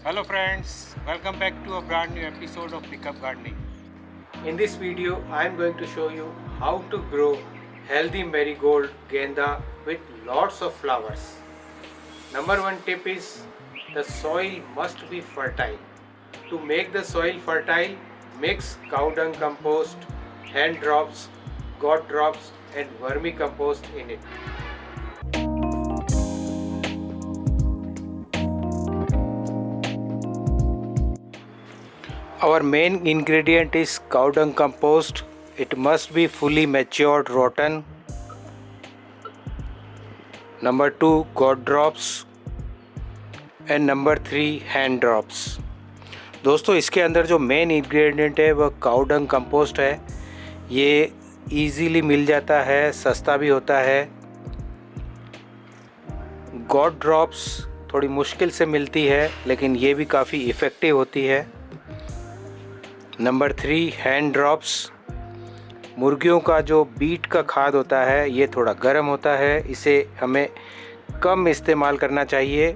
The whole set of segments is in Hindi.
Hello friends, welcome back to a brand new episode of Pickup Gardening. In this video, I am going to show you how to grow healthy marigold genda with lots of flowers. Number one tip is the soil must be fertile. To make the soil fertile, mix cow dung compost, hand drops, goat drops and vermicompost in it. Our main ingredient is cow dung compost. It must be fully matured rotten. Number 2 goat drops and number 3 hand drops. दोस्तों इसके अंदर जो मेन इंग्रेडिएंट है वह काऊ डंग कंपोस्ट है। ये इजीली मिल जाता है, सस्ता भी होता है। गोट ड्रॉप्स थोड़ी मुश्किल से मिलती है लेकिन ये भी काफ़ी इफ़ेक्टिव होती है। Number 3 hand drops. मुर्गियों का जो बीट का खाद होता है ये थोड़ा गर्म होता है, इसे हमें कम इस्तेमाल करना चाहिए।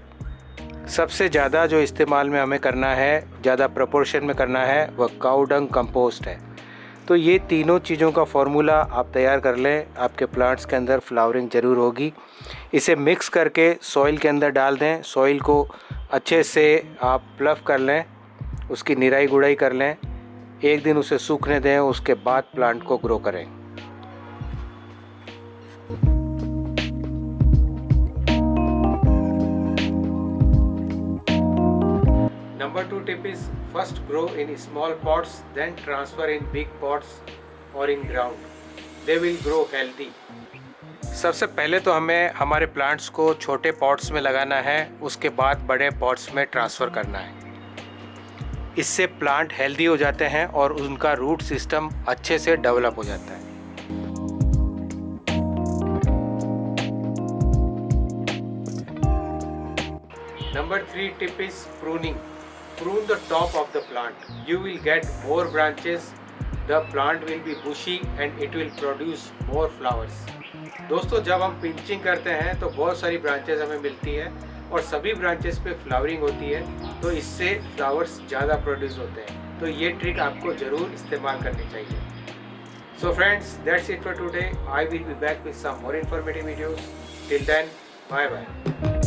सबसे ज़्यादा जो इस्तेमाल में हमें करना है, ज़्यादा प्रोपोर्शन में करना है, वह काऊ डंग कंपोस्ट है। तो ये तीनों चीज़ों का फॉर्मूला आप तैयार कर लें, आपके प्लांट्स के अंदर फ्लावरिंग ज़रूर होगी। इसे मिक्स करके सॉइल के अंदर डाल दें। सॉइल को अच्छे से आप प्लफ कर लें, उसकी निराई गुड़ाई कर लें। एक दिन उसे सूखने दें, उसके बाद प्लांट को ग्रो करें। Number 2 tip is first grow in small pots, then transfer in big pots or in ground. They will grow healthy. सबसे पहले तो हमें हमारे प्लांट्स को छोटे पॉट्स में लगाना है, उसके बाद बड़े पॉट्स में ट्रांसफ़र करना है। इससे प्लांट हेल्दी हो जाते हैं और उनका रूट सिस्टम अच्छे से डेवलप हो जाता है। Number 3 tip is pruning. Prune the top of the plant. You will get more branches. The plant will be bushy and it will produce more flowers. दोस्तों जब हम पिंचिंग करते हैं तो बहुत सारी ब्रांचेस हमें मिलती है और सभी ब्रांचेस पे फ्लावरिंग होती है, तो इससे फ्लावर्स ज़्यादा प्रोड्यूस होते हैं। तो ये ट्रिक आपको ज़रूर इस्तेमाल करनी चाहिए। So friends, that's it for today. I will be back with some more informative videos. Till then, bye bye.